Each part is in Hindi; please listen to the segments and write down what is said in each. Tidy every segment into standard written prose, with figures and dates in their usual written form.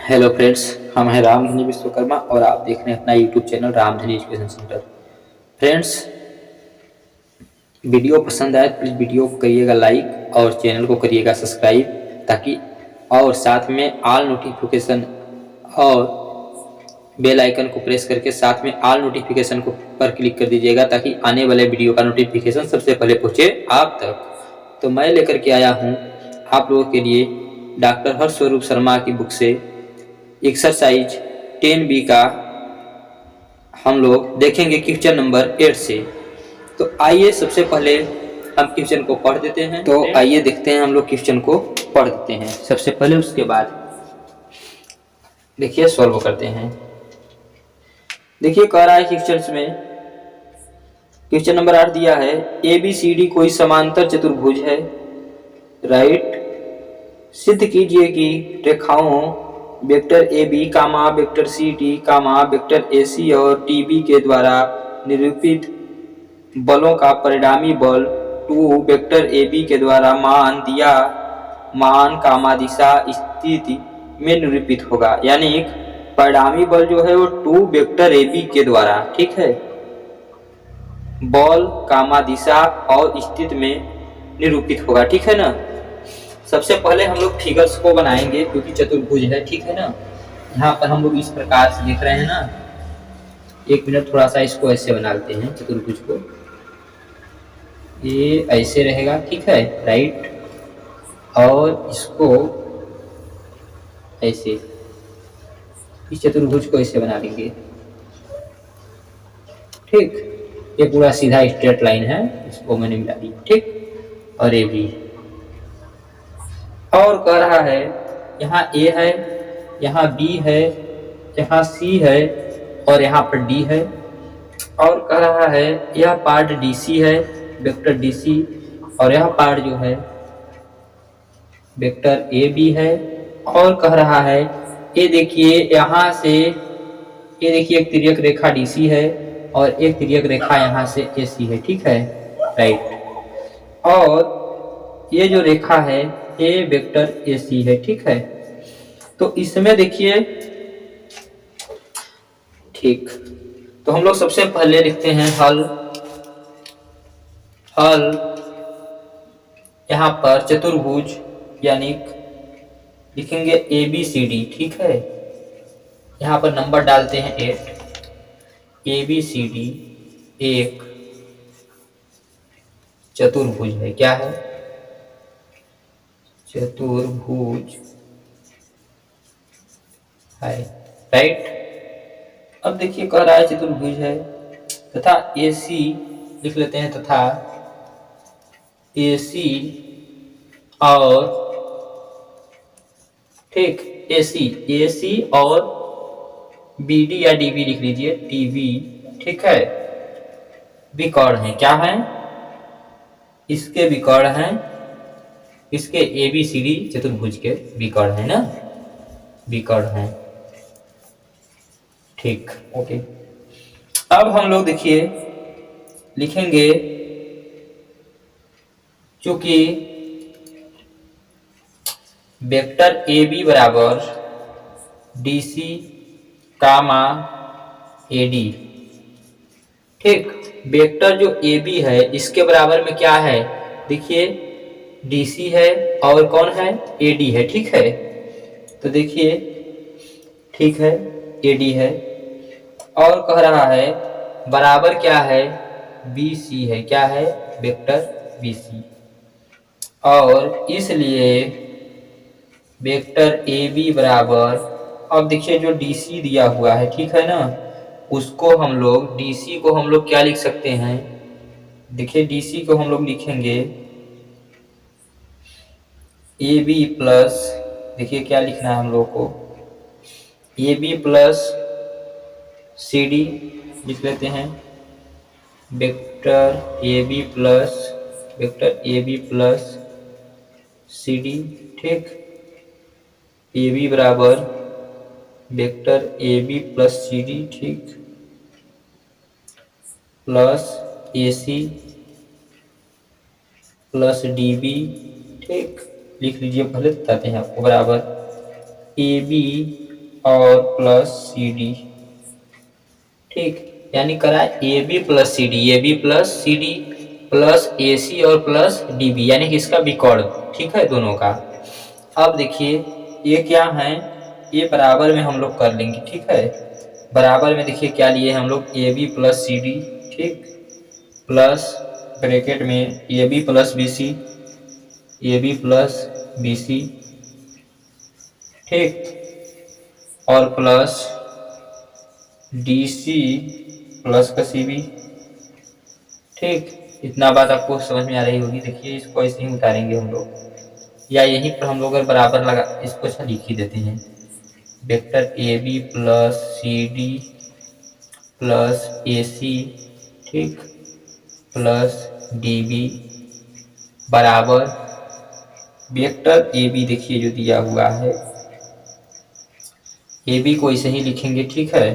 हेलो फ्रेंड्स, हम हैं रामधनी विश्वकर्मा और आप देख रहे हैं अपना YouTube channel Ramdhani education centre. Friends, video पसंद आए तो प्लीज़ वीडियो को करिएगा लाइक और चैनल को करिएगा सब्सक्राइब, ताकि और साथ में ऑल नोटिफिकेशन और बेल आइकन को प्रेस करके साथ में ऑल नोटिफिकेशन को पर क्लिक कर दीजिएगा, ताकि आने वाले वीडियो का नोटिफिकेशन सबसे पहले पहुँचे आप तक। तो मैं लेकर के आया हूँ आप लोगों के लिए डॉक्टर हर्षस्वरूप शर्मा की बुक से एक्सरसाइज 10B का हम लोग देखेंगे क्वेश्चन नंबर 8 से। तो आइए सबसे पहले हम क्वेश्चन को पढ़ देते हैं। तो आइए देखते हैं, हम लोग क्वेश्चन को पढ़ देते हैं सबसे पहले, उसके बाद देखिए सॉल्व करते हैं। देखिए कह रहा है क्वेश्चन में, क्वेश्चन नंबर 8 दिया है, ABCD कोई समांतर चतुर्भुज है। राइट, सिद्ध कीजिए कि रेखाओं वेक्टर AB कामा वेक्टर CD कामा वेक्टर AC और TB के द्वारा निरूपित बलों का परिणामी बल 2 वेक्टर AB के द्वारा मान दिया मान कामा दिशा स्थिति में निरूपित होगा। यानी परिणामी बल जो है वो 2 वेक्टर AB के द्वारा, ठीक है, बल कामा दिशा और स्थिति में निरूपित होगा। ठीक है ना। सबसे पहले हम लोग फिगर्स को बनाएंगे क्योंकि चतुर्भुज है, ठीक है ना। यहाँ पर हम लोग इस प्रकार से देख रहे हैं ना। एक मिनट, थोड़ा सा इसको ऐसे बना लेते हैं चतुर्भुज को। ये ऐसे रहेगा, ठीक है, राइट, और इसको ऐसे, इस चतुर्भुज को ऐसे बना लेंगे, ठीक। ये पूरा सीधा स्ट्रेट लाइन है, इसको मैंने मिला दिया, ठीक। और ये भी, और कह रहा है यहाँ A है, यहाँ B है, यहाँ C है और यहाँ पर D है। और कह रहा है यह पार्ट DC है, वेक्टर DC, और यह पार्ट जो है वेक्टर AB है। और कह रहा है ये देखिए यहाँ से, ये देखिए एक तिर्यक रेखा DC है और एक तिर्यक रेखा यहाँ से AC है, ठीक है, राइट। और ये जो रेखा है ये वेक्टर AC है, ठीक है। तो इसमें देखिए, ठीक, तो हम लोग सबसे पहले लिखते हैं हल। यहाँ पर चतुर्भुज यानी लिखेंगे ABCD, ठीक है। यहाँ पर नंबर डालते हैं 8। ABCD एक चतुर्भुज है। क्या है? चतुर्भुज है, राइट। अब देखिए कह रहा है चतुर्भुज है तथा AC लिख लेते हैं, तथा AC और, ठीक, AC और BD या DB लिख लीजिए, TB, ठीक है, विकर्ण है। क्या है? इसके विकर्ण हैं, इसके ABCD चतुर्भुज के विकर्ण है ना, विकर्ण है, ठीक, ओके। अब हम लोग देखिए लिखेंगे, चूंकि वेक्टर AB बराबर DC कामा AD, ठीक। वेक्टर जो AB है इसके बराबर में क्या है? देखिए DC है और कौन है? AD है, ठीक है। तो देखिए, ठीक है, AD है और कह रहा है बराबर क्या है? BC है। क्या है? Vector BC। और इसलिए वेक्टर AB बराबर, अब देखिए जो DC दिया हुआ है, ठीक है ना, उसको हम लोग, DC को हम लोग क्या लिख सकते हैं? देखिए DC को हम लोग लिखेंगे AB प्लस, देखिए क्या लिखना है हम लोग को, AB प्लस CD लिख लेते हैं, वेक्टर AB प्लस CD, ठीक। AB बराबर वेक्टर AB प्लस CD, ठीक, प्लस AC प्लस DB, ठीक, लिख लीजिए, पहले बताते हैं आपको, बराबर AB और प्लस सी डी। ठीक, यानी करा A B plus C D, A B plus C D plus A C और प्लस डी बी, यानी कि इसका बिकॉर्ड। ठीक है दोनों का। अब देखिए ये क्या है, ये बराबर में हम लोग कर लेंगे। ठीक है, बराबर में देखिए क्या लिए हम लोग, A B plus C D, ठीक, प्लस ब्रैकेट में A B plus B C, A B plus B C, ठीक, और प्लस डी सी प्लस का सी बी। ठीक, इतना बात आपको समझ में आ रही होगी। देखिए इसको ऐसे ही उतारेंगे हम लोग, या यहीं पर हम लोग अगर बराबर लगा इसको अच्छा लिख ही देते हैं, vector A B plus C D plus A C, ठीक, प्लस डी बी बराबर वेक्टर ए बी। देखिए जो दिया हुआ है ए बी को ऐसे ही लिखेंगे, ठीक है,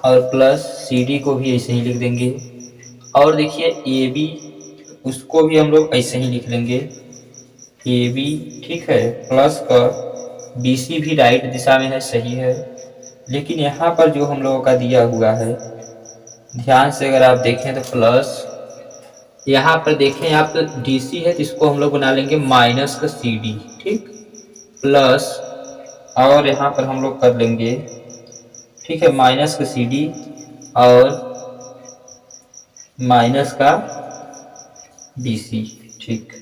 और प्लस सी डी को भी ऐसे ही लिख देंगे। और देखिए ए बी उसको भी हम लोग ऐसे ही लिख लेंगे, ए बी, ठीक है, प्लस का बी सी भी राइट दिशा में है, सही है। लेकिन यहाँ पर जो हम लोगों का दिया हुआ है, ध्यान से अगर आप देखें तो प्लस, यहाँ पर देखें आप तो डी सी है तो इसको हम लोग बना लेंगे माइनस का सी डी, ठीक, प्लस, और यहाँ पर हम लोग कर लेंगे, ठीक है, माइनस का सी डी और माइनस का बी सी, ठीक।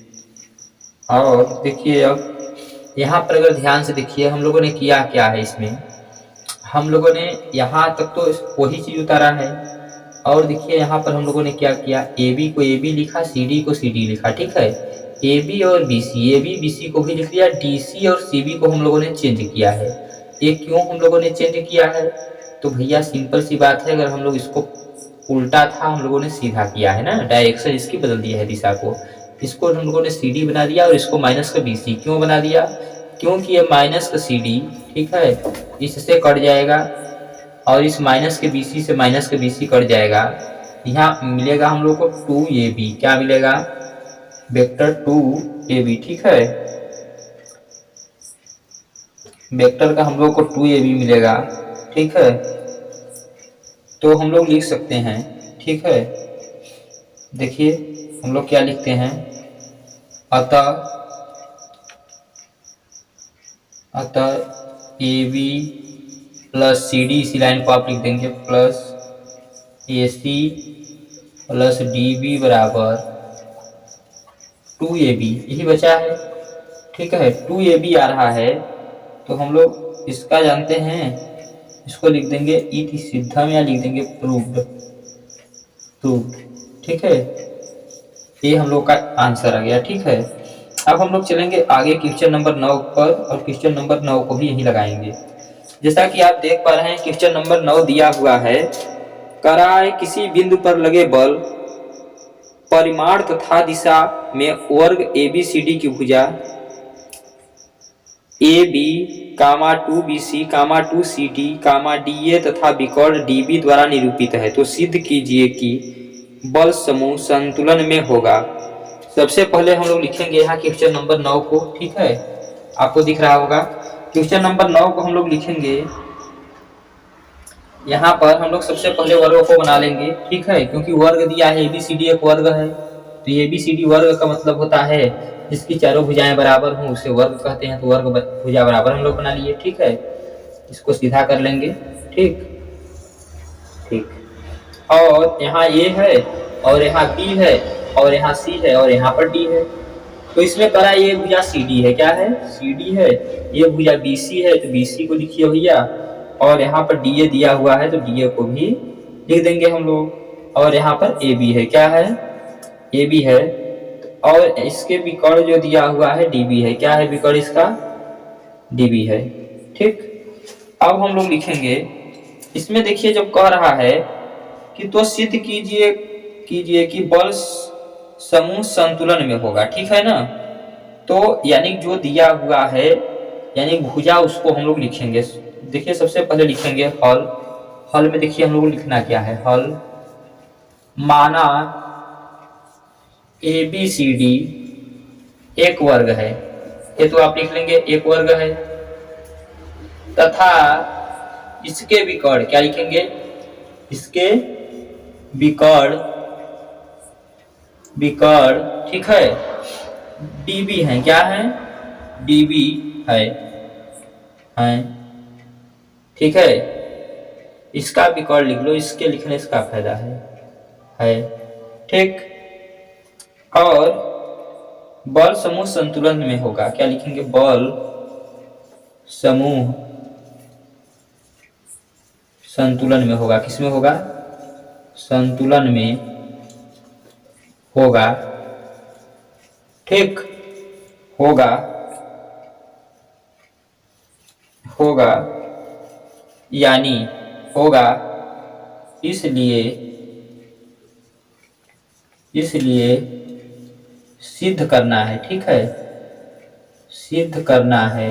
और देखिए अब यहाँ पर अगर ध्यान से देखिए हम लोगों ने किया क्या है, इसमें हम लोगों ने यहाँ तक तो वही चीज उतारा है। और देखिए यहाँ पर हम लोगों ने क्या किया, ए बी को ए बी लिखा, सी डी को सी डी लिखा, ठीक है, ए बी और B C, A B B C को भी लिख लिया, डी सी और सी बी को हम लोगों ने चेंज किया है। ये क्यों हम लोगों ने चेंज किया है, तो भैया सिंपल सी बात है, अगर हम लोग इसको उल्टा था हम लोगों ने सीधा किया है ना, डायरेक्शन इसकी बदल दिया है दिशा को, इसको हम लोगों ने सी डी बना दिया और इसको माइनस का बी सी क्यों बना दिया, क्योंकि ये माइनस का सी डी, ठीक है, इससे कट जाएगा और इस माइनस के बी सी से माइनस के बी सी कट जाएगा। यहाँ मिलेगा हम लोग को 2ab, क्या मिलेगा, वेक्टर 2ab, ठीक है, वेक्टर का हम लोग को 2ab मिलेगा, ठीक है। तो हम लोग लिख सकते हैं, ठीक है, देखिए हम लोग क्या लिखते हैं, अतः ab प्लस सी डी, इसी लाइन को आप लिख देंगे, plus A C plus D B बराबर 2ab, यही बचा है, ठीक है, 2ab आ रहा है। तो हम लोग इसका जानते हैं, इसको लिख देंगे इति सिद्धम या लिख देंगे प्रूव्ड, ठीक है, ये हम लोग का आंसर आ गया, ठीक है। अब हम लोग चलेंगे आगे क्वेश्चन नंबर 9 पर, और क्वेश्चन नंबर 9 को भी यही लगाएंगे। जैसा कि आप देख पा रहे हैं क्वेश्चन नंबर 9 दिया हुआ है, कराए किसी बिंदु पर लगे बल परिमाण तथा दिशा में वर्ग ए बी सी डी की भुजा A B comma 2bc comma 2ct comma D A तथा विकर्ण डी बी द्वारा निरूपित है, तो सिद्ध कीजिए कि बल समूह संतुलन में होगा। सबसे पहले हम लोग लिखेंगे यहाँ क्वेश्चन नंबर 9 को, ठीक है, आपको दिख रहा होगा। क्वेश्चन नंबर 9 को हम लोग लिखेंगे, यहाँ पर हम लोग सबसे पहले वर्ग को बना लेंगे, ठीक है, क्योंकि वर्ग दिया है ABCD एक वर्ग है, तो ABCD वर्ग का मतलब होता है जिसकी चारों भुजाएं बराबर हों उसे वर्ग कहते हैं, तो वर्ग भुजा बराबर हम लोग बना लिए, ठीक है। इसको सीधा कर लेंगे, ठीक ठीक, और यहाँ A है और यहाँ B है और यहाँ C है और यहाँ पर D है, तो इसमें करा ये भुजा CD है, क्या है, CD है, ये भुजा BC है तो BC को लिखिए भैया, और यहाँ पर DA दिया हुआ है तो DA को भी लिख देंगे हम लोग, और यहाँ पर AB है, क्या है, AB है, और इसके विकर्ण जो दिया हुआ है DB है, क्या है विकर्ण इसका, DB है, ठीक। अब हम लोग लिखेंगे इसमें, देखिए जब कह रहा है कि तो सिद्ध कीजिए कि बल समूह संतुलन में होगा, ठीक है ना, तो यानी जो दिया हुआ है यानी भुजा उसको हम लोग लिखेंगे। देखिए सबसे पहले लिखेंगे हल में देखिए हम लोग लिखना क्या है, हल माना ABCD एक वर्ग है, ये तो आप लिख लेंगे एक वर्ग है, तथा इसके विकर्ण क्या लिखेंगे, इसके विकर्ण ठीक है डीबी है, क्या है डीबी है ठीक है। इसका विकर्ण लिख लो, इसके लिखने से क्या फायदा है ठीक। और बल समूह संतुलन में होगा, क्या लिखेंगे बल समूह संतुलन में होगा, किसमें होगा संतुलन में होगा ठीक, होगा यानी होगा, इसलिए सिद्ध करना है ठीक है, सिद्ध करना है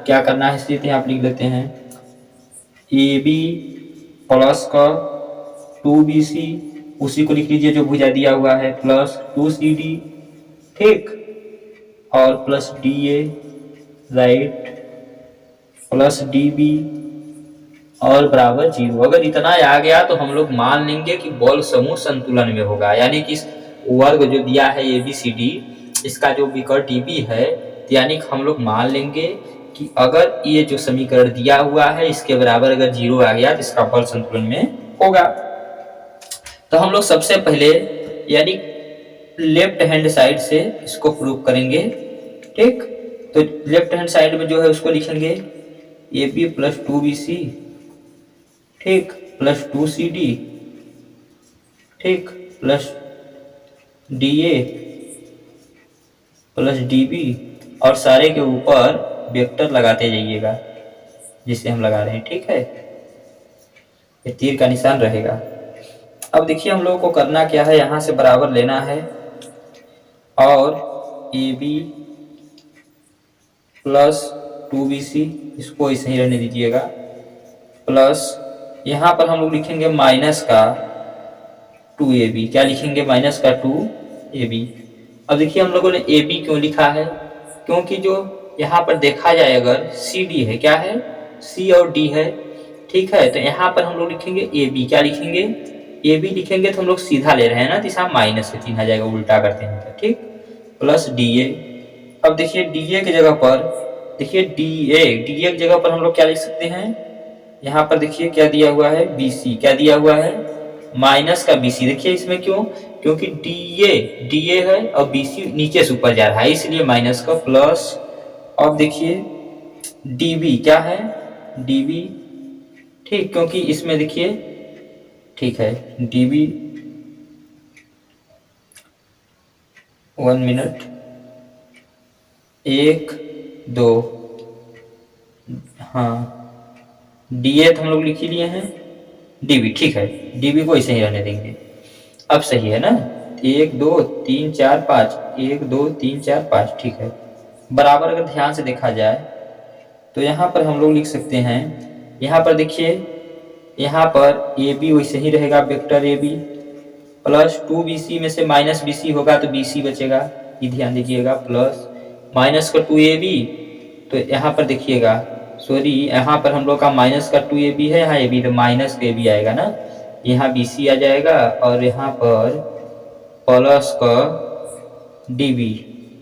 क्या करना है सिद्ध, यहाँ पे लिख देते हैं ए बी प्लस का 2BC, उसी को लिख लीजिए जो भुजा दिया हुआ है, प्लस 2CD ठीक, और plus DA right, plus DB और बराबर 0। अगर इतना आ गया तो हम लोग मान लेंगे कि बल समूह संतुलन में होगा, यानी कि वर्ग जो दिया है ABCD, इसका जो विकर्ण DB है, यानी कि हम लोग मान लेंगे कि अगर ये जो समीकरण दिया हुआ है इसके बराबर अगर 0 आ गया तो इसका बल संतुलन में होगा। तो हम लोग सबसे पहले यानी लेफ्ट हैंड साइड से इसको प्रूव करेंगे ठीक। तो लेफ्ट हैंड साइड में जो है उसको लिखेंगे AB प्लस 2BC ठीक, प्लस 2CD ठीक, प्लस DA प्लस DB, और सारे के ऊपर वेक्टर लगाते जाइएगा जिसे हम लगा रहे हैं ठीक है, ये तीर का निशान रहेगा। अब देखिए हम लोगों को करना क्या है, यहाँ से बराबर लेना है और AB प्लस 2BC इसको ऐसे ही रहने दीजिएगा, प्लस यहाँ पर हम लोग लिखेंगे माइनस का 2AB, क्या लिखेंगे माइनस का 2AB। अब देखिए हम लोगों ने AB क्यों लिखा है, क्योंकि जो यहाँ पर देखा जाए अगर CD है, क्या है C और D है ठीक है, तो यहाँ पर हम लोग लिखेंगे AB, क्या लिखेंगे AB लिखेंगे तो हम लोग सीधा ले रहे हैं ना, तो यहाँ माइनस से चिन्ह आ जाएगा उल्टा करते हैं तो ठीक, प्लस DA। अब देखिए DA की जगह पर देखिए DA की जगह पर हम लोग क्या लिख सकते हैं, यहाँ पर देखिए क्या दिया हुआ है BC, क्या दिया हुआ है माइनस का BC। देखिए इसमें क्यों, क्योंकि DA है और BC नीचे से ऊपर जा रहा है इसलिए माइनस का, प्लस अब देखिए DB, क्या है DB ठीक, क्योंकि इसमें देखिए ठीक है DB 1 मिनट 1 2 हाँ DA तो हम लोग लिख ही लिए हैं, DB ठीक है, DB को ऐसे ही रहने देंगे। अब सही है ना, 1 2 3 4 5 1 2 3 4 5 ठीक है। बराबर अगर ध्यान से देखा जाए तो यहाँ पर हम लोग लिख सकते हैं, यहाँ पर देखिए यहाँ पर AB वैसे ही रहेगा वेक्टर AB, प्लस 2BC में से माइनस BC होगा तो BC बचेगा, ये ध्यान दीजिएगा, प्लस माइनस का 2AB, तो यहाँ पर देखिएगा सॉरी यहाँ पर हम लोग का माइनस का 2AB है, यहाँ AB तो माइनस का AB आएगा ना, यहाँ BC आ जाएगा और यहाँ पर प्लस का DB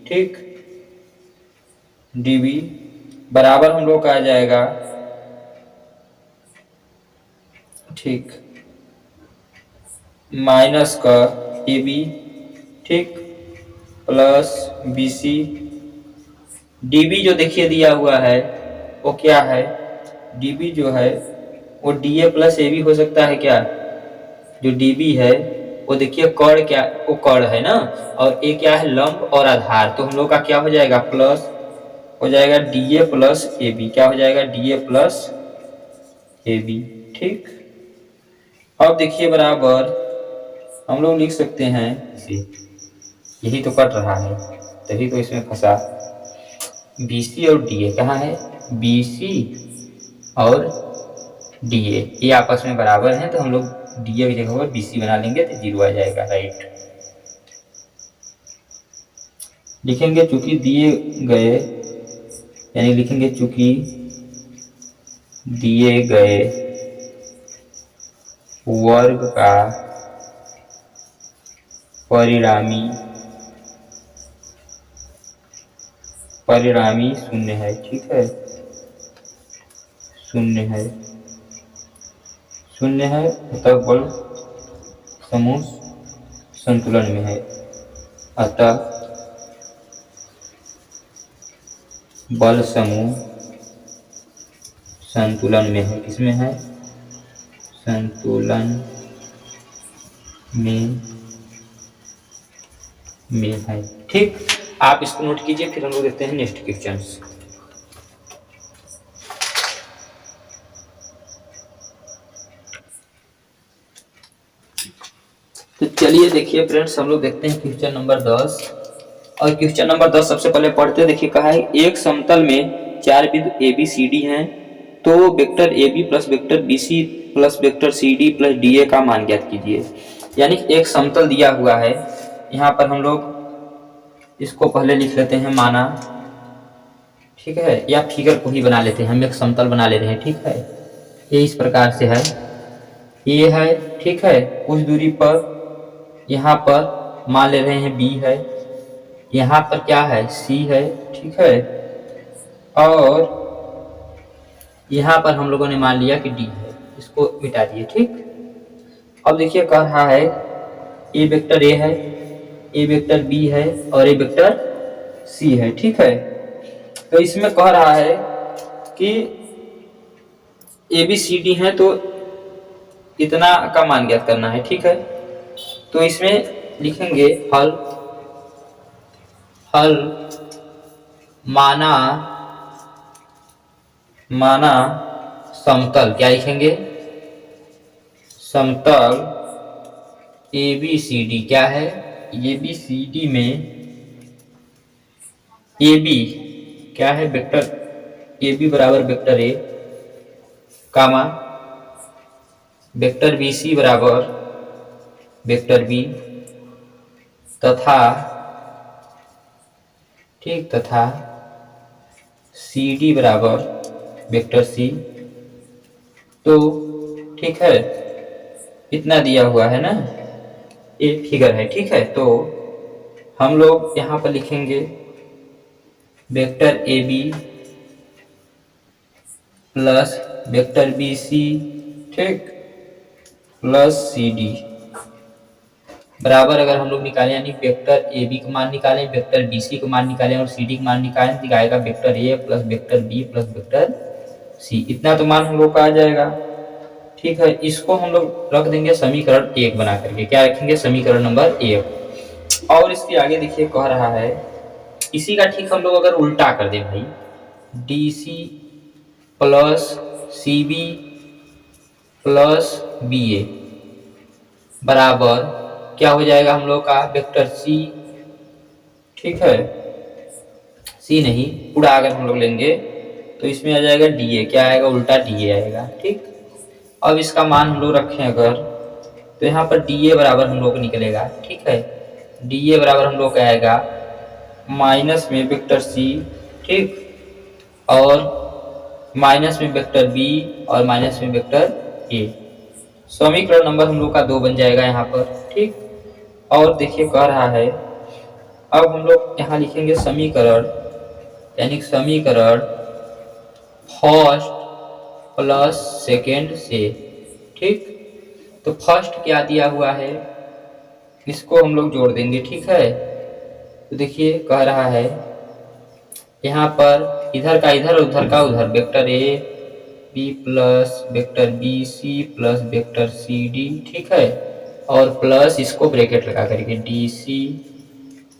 ठीक, DB बराबर हम लोग का आ जाएगा ठीक माइनस का AB ठीक, प्लस BC, DB जो देखिए दिया हुआ है वो क्या है, DB जो है वो DA प्लस AB हो सकता है क्या, जो DB है वो देखिए कर्ण, क्या वो कर्ण है ना, और A क्या है लंब और आधार, तो हम लोग का क्या हो जाएगा प्लस हो जाएगा DA प्लस AB, क्या हो जाएगा DA प्लस AB ठीक। अब देखिए बराबर हम लोग लिख सकते हैं इसे, यही तो कट रहा है तभी तो इसमें फंसा, BC और DA कहाँ है, BC और DA ये आपस में बराबर हैं, तो हम लोग DA की जगह पर BC बना लेंगे तो 0 आ जाएगा राइट। लिखेंगे चूंकि दिए गए, यानी लिखेंगे चूंकि दिए गए वर्ग का परिणामी शून्य है। ठीक है, शून्य है, शून्य है, अतः बल समूह संतुलन में है। अतः बल समूह संतुलन में है। किसमें है? संतुलन में है। ठीक, आप इसको नोट कीजिए, फिर हम लोग देखते हैं नेक्स्ट क्वेश्चन। तो चलिए देखिए फ्रेंड्स, हम लोग देखते हैं क्वेश्चन नंबर 10। और क्वेश्चन नंबर 10 सबसे पहले पढ़ते हैं। देखिए कहा है एक समतल में 4 बिंदु ए बी सी डी हैं, तो vector A B plus vector B C plus vector C D plus D A का मान ज्ञात कीजिए। यानी एक समतल दिया हुआ है, यहाँ पर हम लोग इसको पहले लिख लेते हैं माना, ठीक है, या फिगर को ही बना लेते हैं, हम एक समतल बना ले रहे हैं। ठीक है, ये इस प्रकार से है, ये है, ठीक है, कुछ दूरी पर यहाँ पर मान ले रहे हैं बी है, यहाँ पर क्या है सी है, ठीक है, और यहाँ पर हम लोगों ने मान लिया कि डी है, इसको मिटा दिए। ठीक, अब देखिए कह रहा है ए वेक्टर ए है, ए वेक्टर बी है और ए वेक्टर सी है। ठीक है, तो इसमें कह रहा है कि ए बी सी डी है, तो इतना का मान ज्ञात करना है। ठीक है, तो इसमें लिखेंगे हल माना समतल, क्या लिखेंगे? समतल ए बी सी डी। क्या है? ए बी सी डी में ए बी क्या है? वेक्टर ए बी बराबर vector A, comma vector B C बराबर वेक्टर बी, तथा ठीक, तथा सी डी बराबर वेक्टर सी। तो ठीक है, इतना दिया हुआ है ना, ये फिगर है। ठीक है, तो हम लोग यहाँ पर लिखेंगे vector A B plus vector B C, ठीक, प्लस सी डी बराबर, अगर हम लोग निकालें यानी वेक्टर ए बी का मान निकालें, वेक्टर बी सी का मान निकालें और सी डी का मान निकालें, तो आएगा vector A plus vector B plus vector C. इतना तो मान हम लोग का आ जाएगा। ठीक है, इसको हम लोग रख देंगे समीकरण 1 बना करके। क्या रखेंगे? समीकरण नंबर 1। और इसके आगे देखिए कह रहा है, इसी का ठीक हम लोग अगर उल्टा कर दें भाई, D C plus C B plus B A बराबर क्या हो जाएगा हम लोग का? वेक्टर सी, ठीक है, सी नहीं पूरा अगर हम लोग लेंगे तो इसमें आ जाएगा डी ए। क्या आएगा? उल्टा डी ए आएगा। ठीक, अब इसका मान हम लोग रखें अगर, तो यहाँ पर डी ए बराबर हम लोग को निकलेगा। ठीक है, डी ए बराबर हम लोग का आएगा माइनस में वेक्टर सी, ठीक, और माइनस में वेक्टर बी और माइनस में वेक्टर ए। समीकरण नंबर हम लोग का 2 बन जाएगा यहाँ पर। ठीक, और देखिए कह रहा है, अब हम लोग यहाँ लिखेंगे समीकरण, यानी समीकरण फर्स्ट प्लस सेकेंड से। ठीक, तो फर्स्ट क्या दिया हुआ है, इसको हम लोग जोड़ देंगे। ठीक है, तो देखिए कह रहा है यहाँ पर इधर का इधर, उधर का उधर, vector A B plus vector B C plus vector C D. ठीक है, और प्लस इसको ब्रैकेट लगा करके D C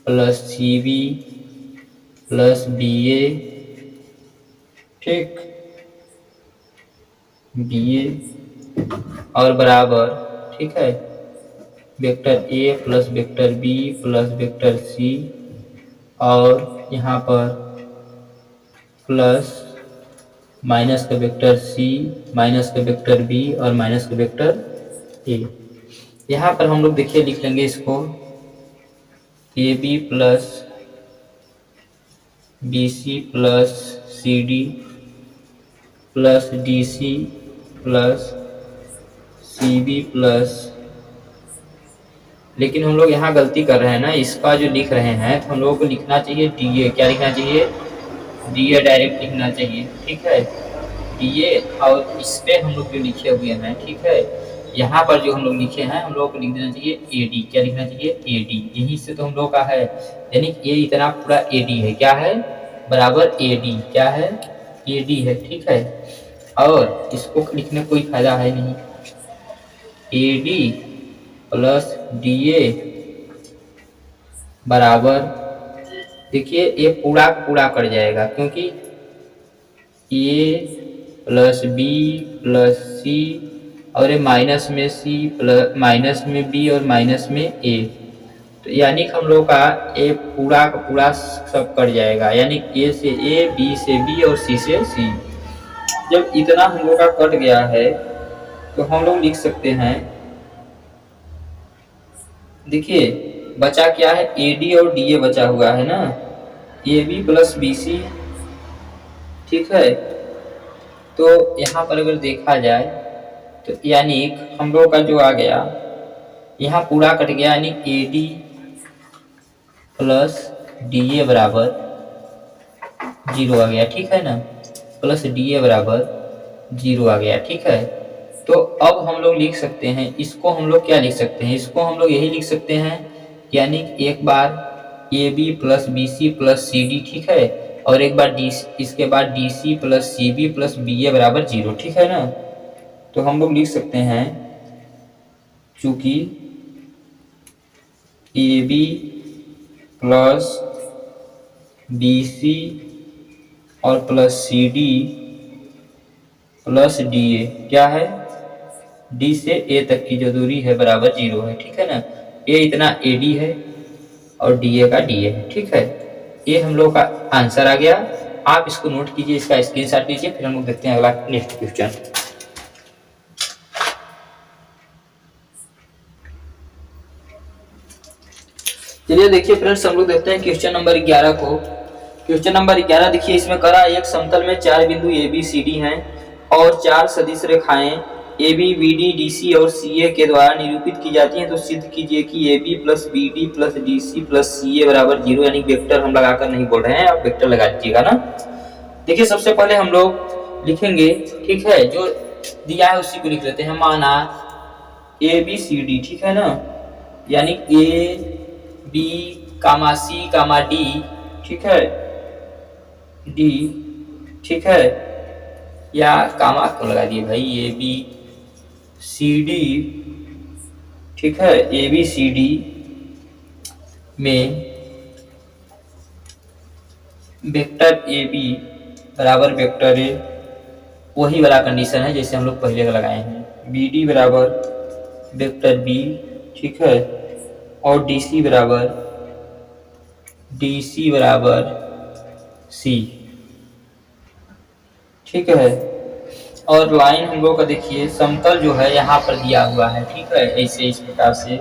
plus C B plus B A, ठीक, बी ए और बराबर, ठीक है, vector A plus vector B plus vector C, और यहाँ पर प्लस माइनस का वेक्टर सी, माइनस का वेक्टर बी और माइनस का वेक्टर ए। यहाँ पर हम लोग देखिए लिख लेंगे इसको A B plus B C plus C D plus D C plus C B plus, लेकिन हम लोग यहाँ गलती कर रहे हैं ना, इसका जो लिख रहे हैं तो हम लोगों को लिखना चाहिए डी ए। क्या लिखना चाहिए? डी ए डायरेक्ट लिखना चाहिए, ठीक है, डी ए। और इस पे हम लोग जो लिखे हुए हैं, ठीक है, यहाँ पर जो हम लोग लिखे हैं हम लोगों को लिख देना चाहिए ए डी। क्या लिखना चाहिए? A D. यहीं से तो हम लोग का है, यानी ये इतना पूरा ए डी है। क्या है? बराबर ए डी। क्या है? ए डी है, ठीक है। और इसको लिखने कोई फायदा है नहीं। ए डी प्लस डी ए बराबर, देखिए ये पूरा कट जाएगा, क्योंकि ए प्लस बी प्लस सी और ये माइनस में सी प्लस माइनस में बी और माइनस में ए, तो यानी हम लोग का ए पूरा का पूरा सब कट जाएगा, यानी ए से ए, बी से बी और सी से सी। जब इतना हम लोग का कट गया है तो हम लोग लिख सकते हैं, देखिए बचा क्या है? ए डी और डी ए बचा हुआ है ना, A B plus B C, ठीक है। तो यहाँ पर अगर देखा जाए तो यानी हम लोग का जो आ गया, यहाँ पूरा कट गया, यानी ए डी प्लस डी ए बराबर 0 आ गया, ठीक है ना, प्लस डी ए बराबर 0 आ गया, ठीक है। तो अब हम लोग लिख सकते हैं, इसको हम लोग क्या लिख सकते हैं? इसको हम लोग यही लिख सकते हैं, यानी एक बार A B plus B C plus C D, ठीक है, और एक बार डी, इसके बाद D C plus C B plus B A बराबर 0, ठीक है ना। तो हम लोग लिख सकते हैं, चूंकि A B plus B C और plus C D plus D A, क्या है? डी से ए तक की जो दूरी है बराबर 0 है, ठीक है ना। ए इतना ए डी है और डी ए का डी ए है, ठीक है। ये हम लोग का आंसर आ गया। आप इसको नोट कीजिए, इसका स्क्रीनशॉट लीजिए, फिर हम लोग देखते हैं अगला नेक्स्ट क्वेश्चन। चलिए देखिए फ्रेंड्स, हम लोग देखते हैं क्वेश्चन नंबर 11 को। क्वेश्चन नंबर 11 देखिए, इसमें करा एक समतल में 4 बिंदु ए बी सी डी हैं और 4 सदिश रेखाएं A B B D D C और सी ए के द्वारा निरूपित की जाती हैं। तो सिद्ध कीजिए कि A B plus B D plus D C plus C A बराबर 0, यानी वेक्टर हम लगाकर नहीं बोल रहे हैं, आप वेक्टर लगा दीजिएगा ना। देखिए सबसे पहले हम लोग लिखेंगे, ठीक है, जो दिया है उसी को लिख लेते हैं। माना ए बी सी डी, ठीक है ना, यानी A B comma C comma D, ठीक है, डी, ठीक है, या कामा क्यों लगा दिए भाई, ए बी सी डी, ठीक है, ए बी सी डी में वेक्टर ए बी बराबर वेक्टर ए, वही वाला कंडीशन है जैसे हम लोग पहले लगाए हैं। बी डी बराबर वेक्टर बी, ठीक है, और डी सी बराबर सी, ठीक है। और लाइन हम लोग का देखिए, समतल जो है यहाँ पर दिया हुआ है, ठीक है, ऐसे इस प्रकार से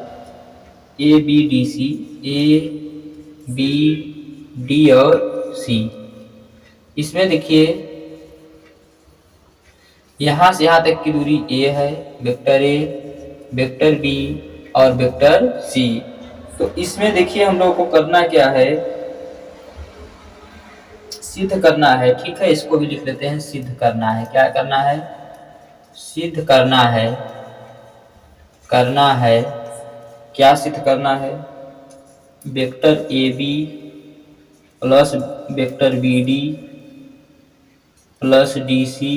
A B D C, A B D और सी। इसमें देखिए यहाँ से यहाँ तक की दूरी ए है, वेक्टर ए, वेक्टर बी और वेक्टर सी। तो इसमें देखिए हम लोग को करना क्या है, सिद्ध करना है, ठीक है, इसको भी लिख लेते हैं, सिद्ध करना है। क्या करना है? सिद्ध करना है, क्या सिद्ध करना है? Vector A B plus vector B D plus D C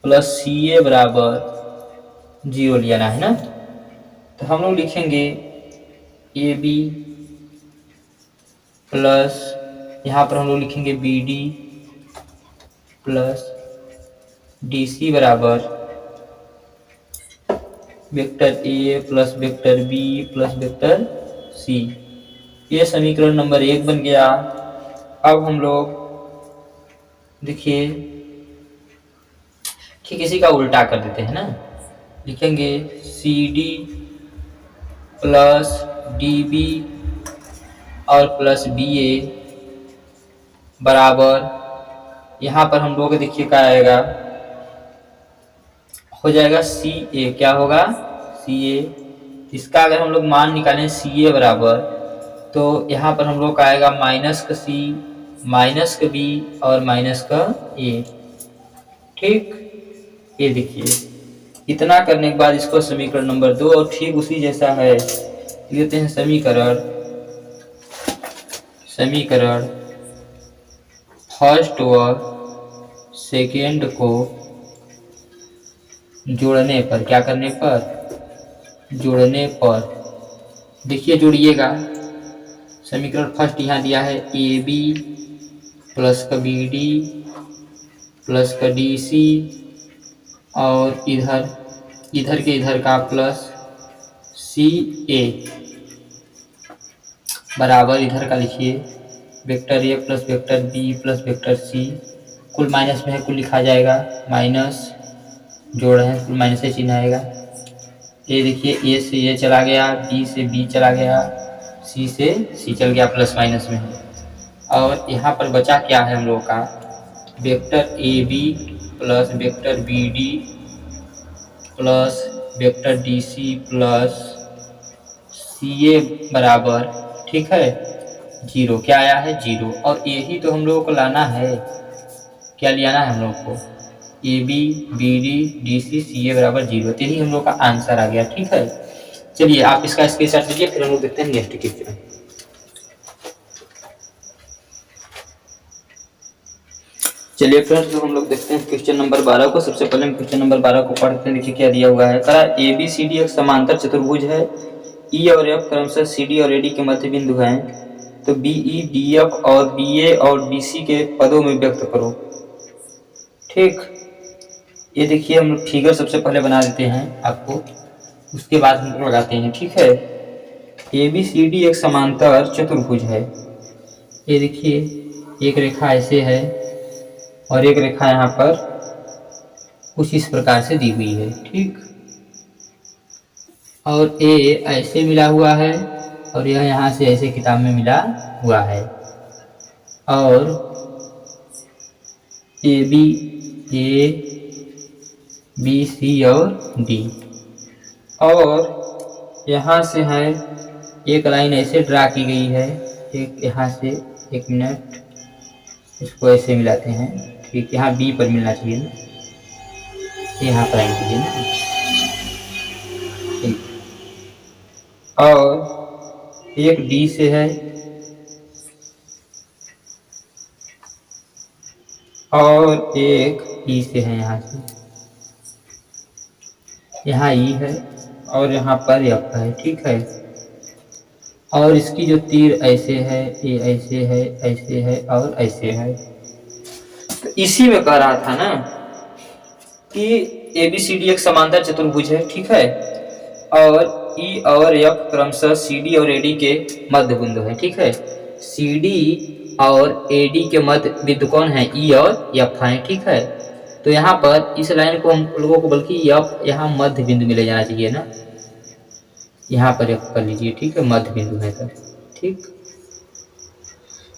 plus C A बराबर 0 लेना है ना। तो हम लोग लिखेंगे ए बी प्लस, यहाँ पर हम लोग लिखेंगे B D plus D C बराबर vector A plus vector B plus vector C. ये समीकरण नंबर 1 बन गया। अब हम लोग देखिए ठीक इसी का उल्टा कर देते हैं ना, लिखेंगे C D plus D B और प्लस बी ए बराबर यहाँ पर हम लोग देखिए क्या आएगा, हो जाएगा सी ए। क्या होगा? सी ए। इसका अगर हम लोग मान निकालें सी ए बराबर, तो यहाँ पर हम लोग का आएगा माइनस का सी, माइनस का बी और माइनस का ए। ठीक, ये देखिए इतना करने के बाद इसको समीकरण नंबर 2 और ठीक उसी जैसा है लेते हैं समीकरण फर्स्ट व सेकेंड को जोड़ने पर, क्या करने पर? जोड़ने पर। देखिए जोड़िएगा, समीकरण फर्स्ट यहाँ दिया है ए बी प्लस का बी डी प्लस का डी सी और इधर के इधर का प्लस सी ए बराबर इधर का लिखिए vector A plus vector B plus vector C, कुल माइनस में है कुल लिखा जाएगा, माइनस जोड़ है कुल माइनस से चिन्ह आएगा। ये देखिए ए से ए चला गया, बी से बी चला गया, सी से सी चल गया, प्लस माइनस में है। और यहाँ पर बचा क्या है हम लोगों का? Vector A B plus vector B D plus vector D C plus C A बराबर, ठीक है, 0। क्या आया है? 0। और यही तो हम लोगों को लाना है। क्या लाना है हम लोग को? A B B D D C C A बराबर 0। तो यही हम लोग का आंसर आ गया। ठीक है, चलिए आप इसका स्क्रीनशॉट लीजिए, फिर हम लोग देखते हैं नेक्स्ट क्वेश्चन। चलिए फ्रेंड्स, तो हम लोग देखते हैं क्वेश्चन नंबर 12 को। सबसे पहले हम क्वेश्चन नंबर 12 को पढ़ते हैं। देखिए क्या दिया हुआ है, कहा ए बी सी डी एक समांतर चतुर्भुज है, ई और एफ क्रमशः सी डी और ए डी के मध्य बिंदु हैं, तो बी ई डी एफ और बी ए और डी सी के पदों में व्यक्त करो। ठीक, ये देखिए हम फिगर सबसे पहले बना देते हैं आपको, उसके बाद हम लोग लगाते हैं। ठीक है, ए बी सी डी एक समांतर चतुर्भुज है। ये देखिए एक रेखा ऐसे है और एक रेखा यहाँ पर कुछ इस प्रकार से दी हुई है। ठीक, और ए ऐसे मिला हुआ है और यह यहाँ से ऐसे किताब में मिला हुआ है, और ए बी सी और डी, और यहाँ से है एक लाइन ऐसे ड्रा की गई है, एक यहाँ से, एक मिनट, इसको ऐसे मिलाते हैं। ठीक, यहाँ बी पर मिलना चाहिए ना, यहाँ पर लाइन कीजिए ना। ठीक, और एक डी से है और एक ई से है, यहाँ से, यहाँ ई है और यहाँ पर एफ है। ठीक है, और इसकी जो तीर ऐसे है, ये ऐसे है, ऐसे है और ऐसे है। तो इसी में कह रहा था ना कि ए बी सी डी एक समांतर चतुर्भुज है। ठीक है, और ई और एफ क्रमशः सी डी और ए डी के मध्य बिंदु है। ठीक है, सी डी और ए डी के मध्य बिंदु कौन है? ई और एफ है। ठीक है, तो यहाँ पर इस लाइन को हम लोगों को बल्कि एफ यहाँ मध्य बिंदु में ले जाना चाहिए ना, यहाँ पर एफ कर लीजिए। ठीक है, मध्य बिंदु है तब। ठीक,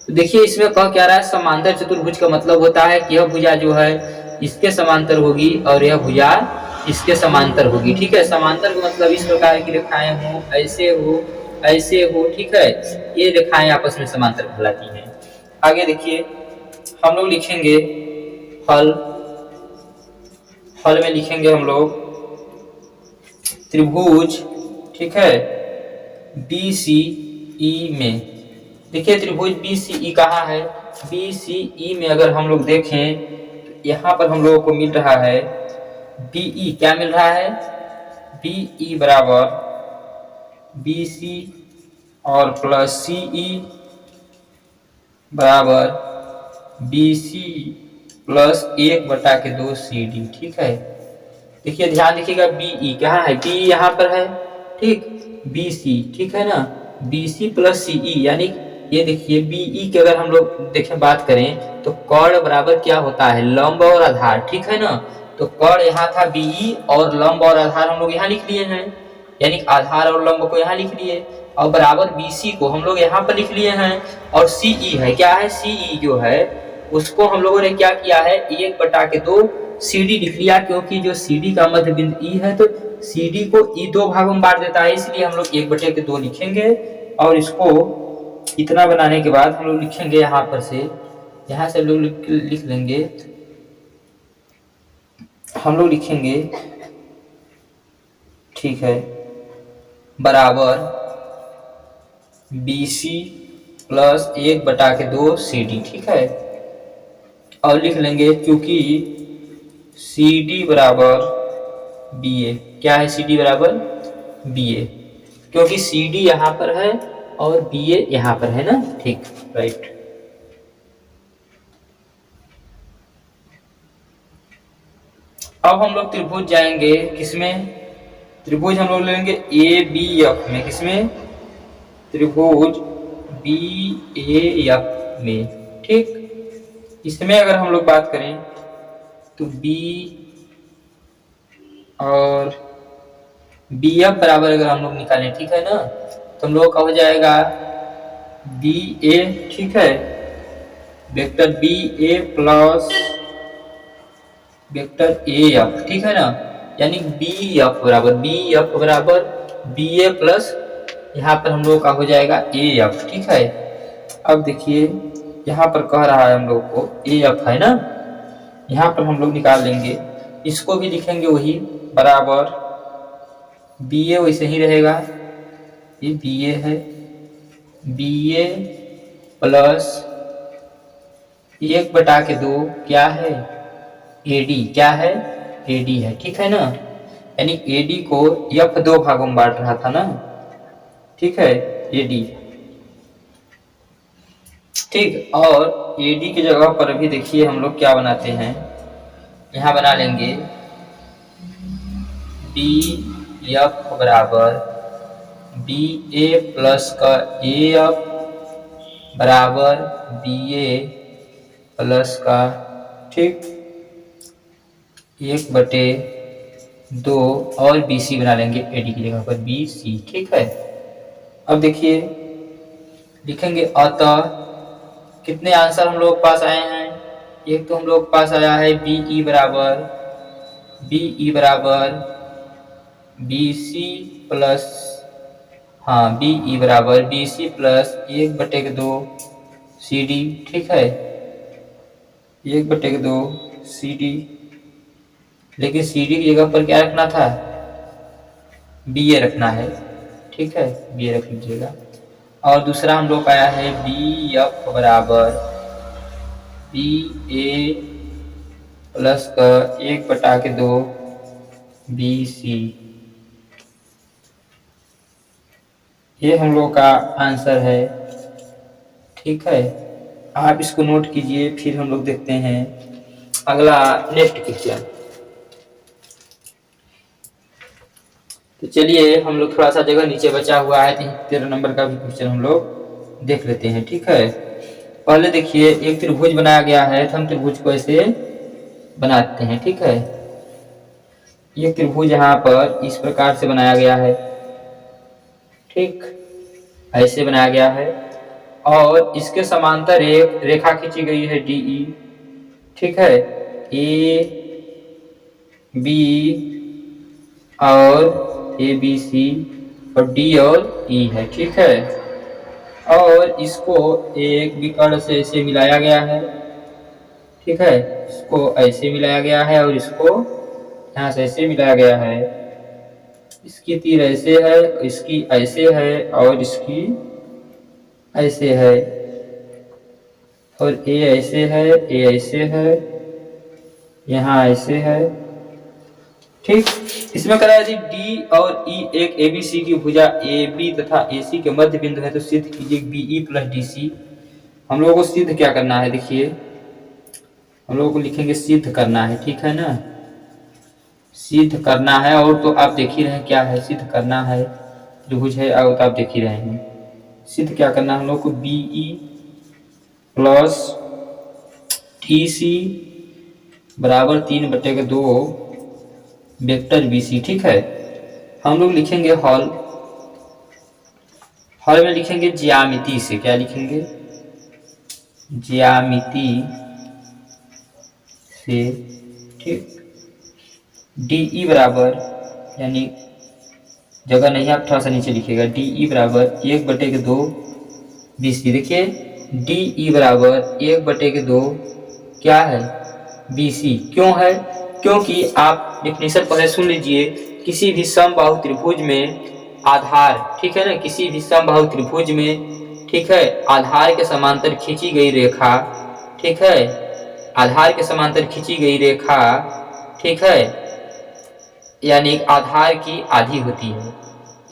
तो देखिए इसमें कह क्या रहा है, समांतर चतुर्भुज का मतलब होता है कि यह भुजा जो है इसके समांतर होगी और यह भुजा इसके समांतर होगी। ठीक है, समांतर का मतलब इस प्रकार की रेखाएं हो, ऐसे हो, ऐसे हो। ठीक है, ये रेखाएं आपस में समांतर कहलाती हैं। आगे देखिए हम लोग लिखेंगे हल में लिखेंगे हम लोग त्रिभुज, ठीक है, बी सी ई में। देखिए त्रिभुज बी सी ई कहाँ है? बी सी ई में अगर हम लोग देखें तो यहाँ पर हम लोगों को मिल रहा है बी ई। क्या मिल रहा है? बी ई बराबर बी सी और प्लस सी ई बराबर B C plus 1/2 C D. ठीक है, देखिए ध्यान देखिएगा, बी ई कहाँ है? बी ई यहाँ पर है। ठीक, बी सी, ठीक है ना, बी सी प्लस सी ई, यानी ये देखिए बी ई की अगर हम लोग देखें बात करें तो कर्ण बराबर क्या होता है? लंब और आधार। ठीक है ना, तो कर्ण यहाँ था बी ई और लंब और आधार हम लोग यहाँ लिख लिए हैं, यानी आधार और लंब को यहाँ लिख लिए, और बराबर बी सी को हम लोग यहाँ पर लिख लिए हैं, और सी ई है। क्या है? सी ई जो है उसको हम लोगों ने क्या किया है, 1/2 CD लिख लिया, क्योंकि जो CD का मध्य बिंदु E है तो CD को E 2 भागों में बांट देता है, इसलिए हम लोग 1/2 लिखेंगे। और इसको इतना बनाने के बाद हम लोग लिखेंगे यहाँ पर से, यहाँ से लोग लिख लेंगे, हम लोग लिखेंगे, ठीक है, बराबर BC प्लस 1/2 CD, ठीक है। और लिख लेंगे क्योंकि CD बराबर BA, क्या है CD बराबर BA, क्योंकि CD यहाँ पर है और BA यहाँ पर है ना, ठीक, राइट। अब हम लोग त्रिभुज जाएंगे, किसमें, त्रिभुज हम लोग लेंगे ABF में, किसमें, त्रिभुज BAF में, ठीक। इसमें अगर हम लोग बात करें तो B और BF बराबर अगर हम लोग निकालें, ठीक है ना, तो हम लोग का हो जाएगा BA, ठीक है, vector BA plus vector AF, ठीक है ना, यानी BF बराबर BA प्लस यहाँ पर हम लोग का हो जाएगा AF, ठीक है। अब देखिए यहाँ पर कह रहा है हम लोग को AF है ना, यहाँ पर हम लोग निकाल लेंगे, इसको भी लिखेंगे वही बराबर BA वैसे ही रहेगा, ये BA है, BA प्लस 1/2 क्या है AD, क्या है AD है, ठीक है ना, यानी AD को F 2 भागों में बांट रहा था ना, ठीक है, AD, ठीक। और AD की जगह पर अभी देखिए हम लोग क्या बनाते हैं, यहाँ बना लेंगे BF बराबर BA प्लस का AF बराबर BA प्लस का, ठीक, 1/2 और BC बना लेंगे AD की जगह पर BC, ठीक है। अब देखिए लिखेंगे, अतः कितने आंसर हम लोग पास आए हैं, एक तो हम लोग पास आया है BE बराबर BC प्लस, हाँ BE बराबर BC प्लस 1/2 CD, ठीक है, 1/2 CD, लेकिन CD की जगह पर क्या रखना था, BA रखना है, ठीक है, BA रख लीजिएगा। और दूसरा हम लोग आया है BF बराबर BA प्लस का 1/2 BC, ये हम लोग का आंसर है, ठीक है। आप इसको नोट कीजिए, फिर हम लोग देखते हैं अगला नेक्स्ट क्वेश्चन। तो चलिए हम लोग थोड़ा सा जगह नीचे बचा हुआ है, 13 नंबर का भी क्वेश्चन हम लोग देख लेते हैं, ठीक है। पहले देखिए एक त्रिभुज बनाया गया है, तो हम त्रिभुज को ऐसे बनाते हैं, ठीक है। ये त्रिभुज यहाँ पर इस प्रकार से बनाया गया है, ठीक, ऐसे बनाया गया है, और इसके समांतर एक रेखा खींची गई है DE, ठीक है, AB और ABC और D और E है, ठीक है। और इसको एक विकर्ण से ऐसे मिलाया गया है, ठीक है, इसको ऐसे मिलाया गया है और इसको यहाँ से ऐसे मिलाया गया है, इसकी तीर ऐसे है, इसकी ऐसे है और इसकी ऐसे है, और A ऐसे है, A ऐसे है, यहाँ ऐसे है, ठीक। इसमें करा यदि D और E एक ABC की भुजा AB तथा AC के मध्य बिंदु है तो सिद्ध कीजिए BE प्लस DC। हम लोगों को सिद्ध क्या करना है, देखिए हम लोगों को लिखेंगे सिद्ध करना है, ठीक है ना, सिद्ध करना है। और तो आप देख ही रहे हैं क्या है, सिद्ध करना है, त्रिभुज है और तो आप देख ही रहे हैं। सिद्ध क्या करना है हम लोग को, BE प्लस TC बराबर 3/2 वेक्टर BC, ठीक है। हम लोग लिखेंगे हल में लिखेंगे ज्यामिति से, क्या लिखेंगे, ज्यामिति से, ठीक। डी ई बराबर, यानी जगह नहीं आप थोड़ा सा नीचे लिखिएगा, डी ई बराबर 1/2 BC। देखिए डी ई बराबर 1/2 क्या है, BC। क्यों है, क्योंकि आप डेफिनेशन पहले सुन लीजिए। किसी भी समबाहु त्रिभुज में आधार, ठीक है ना, किसी भी समबाहु त्रिभुज में, ठीक है, आधार के समांतर खींची गई रेखा, ठीक है, आधार के समांतर खींची गई रेखा, ठीक है, यानी आधार की आधी होती है।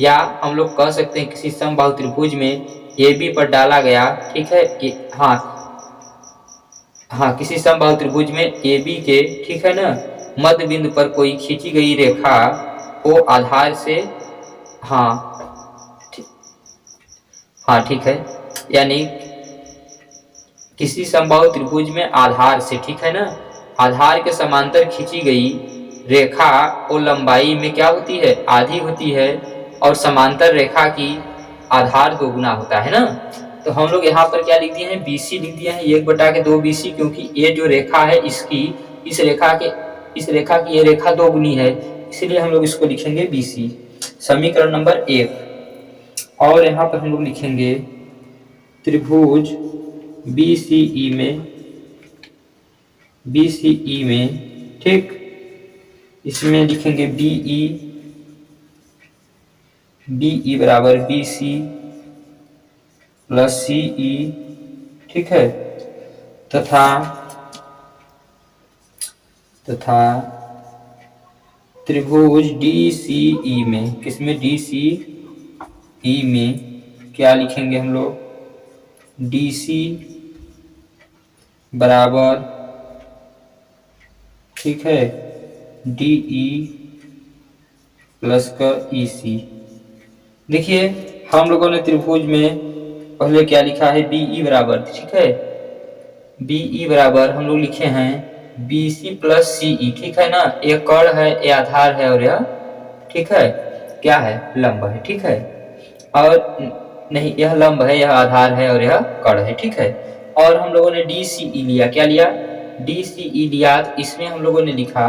या हम लोग कह सकते हैं किसी समबाहु त्रिभुज में AB पर डाला गया, ठीक है, हाँ किसी समबाहु त्रिभुज में AB के, ठीक है ना, मध्य बिंदु पर कोई खींची गई रेखा वो आधार से, हाँ ठीक है, यानी किसी समबाहु त्रिभुज में आधार से, ठीक है ना, आधार के समांतर खींची गई रेखा वो लंबाई में क्या होती है, आधी होती है, और समांतर रेखा की आधार 2 गुना होता है ना। तो हम लोग यहाँ पर क्या लिख दिए हैं, BC लिख दिए हैं, 1/2 BC, क्योंकि ये जो रेखा है इसकी, इस रेखा की ये रेखा 2 गुनी है, इसलिए हम लोग इसको लिखेंगे BC। समीकरण नंबर 1। और यहाँ पर हम लोग लिखेंगे त्रिभुज BCE में, ठीक, इसमें लिखेंगे BE बराबर BC प्लस CE, ठीक है, तथा त्रिभुज DCE में, किसमें, DCE में क्या लिखेंगे हम लोग, DC बराबर, ठीक है, DE प्लस का EC। देखिए हम लोगों ने त्रिभुज में पहले क्या लिखा है, BE बराबर, ठीक है, BE बराबर हम लोग लिखे हैं BC प्लस CE, ठीक है ना, ये कर्ण है, ये आधार है, और यह, ठीक है, क्या है, लंब है, ठीक है, और नहीं यह लंब है, यह आधार है, और यह कर्ण है, ठीक है। और हम लोगों ने DCE लिया, क्या लिया, DCE लिया, तो इसमें हम लोगों ने लिखा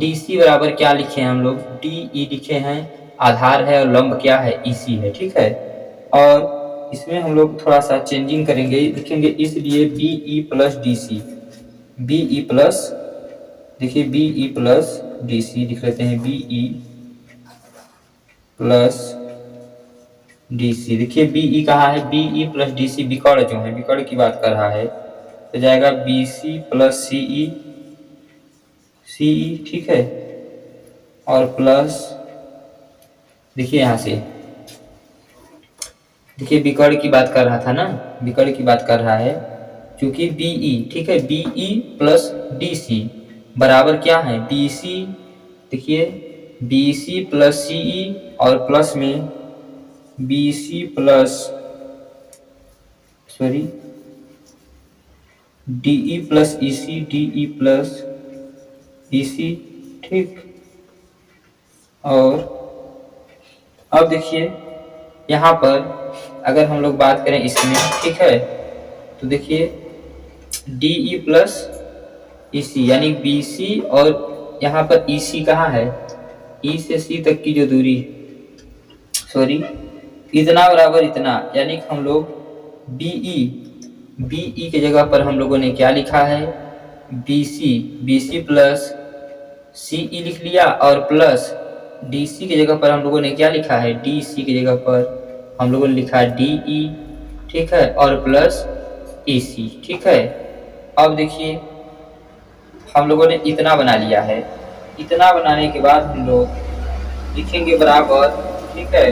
DC बराबर क्या लिखे हैं हम लोग, DE लिखे हैं, आधार है, और लंब क्या है, EC है, ठीक है। और इसमें हम लोग थोड़ा सा चेंजिंग करेंगे, लिखेंगे इसलिए BE plus DC, BE plus, देखिए BE प्लस DC लिख लेते हैं, BE प्लस DC। देखिए BE कहाँ है, BE प्लस DC विकर्ण जो है, विकर्ण की बात कर रहा है, तो जाएगा BC प्लस CE, ठीक है, और प्लस, देखिए यहाँ से, देखिए विकर्ण की बात कर रहा था ना, विकर्ण की बात कर रहा है, क्योंकि BE, ठीक है, BE प्लस DC बराबर क्या है, BC, देखिए BC प्लस CE, और प्लस में BC plus, sorry, DE plus EC, DE plus EC, ठीक। और अब देखिए यहाँ पर अगर हम लोग बात करें इसमें, ठीक है, तो देखिए DE प्लस EC यानी BC, और यहाँ पर EC कहाँ है, E से C तक की जो दूरी, सॉरी, इतना बराबर इतना, यानी हम लोग BE के जगह पर हम लोगों ने क्या लिखा है, BC प्लस CE लिख लिया, और प्लस DC की जगह पर हम लोगों ने क्या लिखा है, DC की जगह पर हम लोगों ने लिखा DE, ठीक है, और प्लस EC, ठीक है। अब देखिए हम लोगों ने इतना बना लिया है, इतना बनाने के बाद हम लोग लिखेंगे बराबर, ठीक है,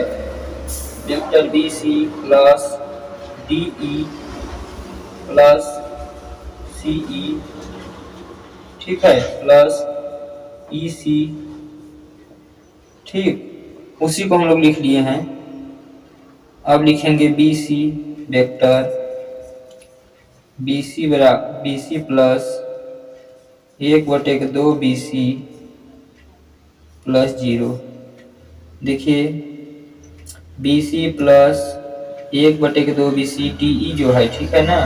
vector BC plus DE plus CE, ठीक है, प्लस EC, ठीक, उसी को हम लोग लिख लिए हैं। अब लिखेंगे BC vector BC plus 1/2 BC plus 0। देखिए BC प्लस 1/2 BC DE जो है, ठीक है ना,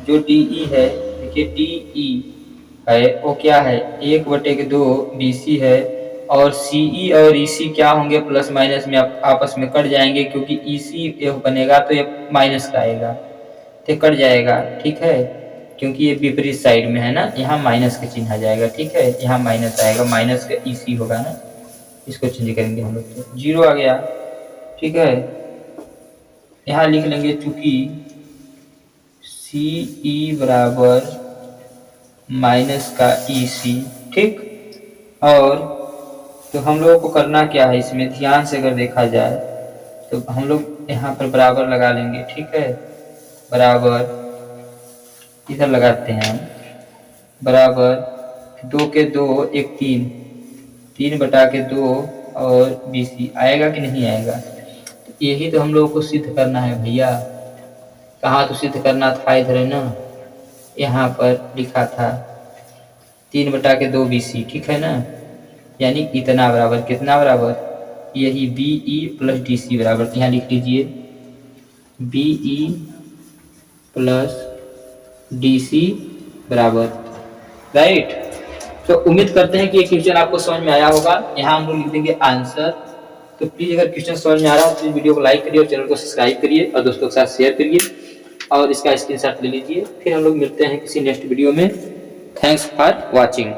जो DE है, देखिए DE है वो क्या है 1/2 BC है, और CE और EC क्या होंगे प्लस माइनस में आपस में कट जाएंगे, क्योंकि EC ये बनेगा तो ये माइनस का आएगा तो कट जाएगा, ठीक है, क्योंकि ये विपरीत साइड में है ना, यहाँ माइनस का चिन्ह आ जाएगा, ठीक है, यहाँ माइनस आएगा, माइनस का EC होगा ना, इसको चेंज करेंगे हम लोग तो 0 आ गया, ठीक है। यहाँ लिख लेंगे चूंकि CE बराबर माइनस का EC, ठीक। और तो हम लोगों को करना क्या है इसमें, ध्यान से अगर देखा जाए तो हम लोग यहाँ पर बराबर लगा लेंगे, ठीक है, बराबर इधर लगाते हैं हम, बराबर 2 के 2 1 3, 3/2 और BC आएगा कि नहीं आएगा, तो यही तो हम लोगों को सिद्ध करना है भैया। कहाँ तो सिद्ध करना था, इधर है ना, यहाँ पर लिखा था 3/2 BC, ठीक है ना, यानी इतना बराबर कितना बराबर, यही BE प्लस DC बराबर, यहाँ लिख लीजिए BE प्लस DC बराबर, राइट। तो उम्मीद करते हैं कि ये क्वेश्चन आपको समझ में आया होगा। यहाँ हम लोग लिख देंगे आंसर। तो प्लीज अगर क्वेश्चन समझ में आ रहा हो तो वीडियो को लाइक करिए और चैनल को सब्सक्राइब करिए और दोस्तों के साथ शेयर करिए और इसका स्क्रीनशॉट ले लीजिए। फिर हम लोग मिलते हैं किसी नेक्स्ट वीडियो में। Thanks for watching.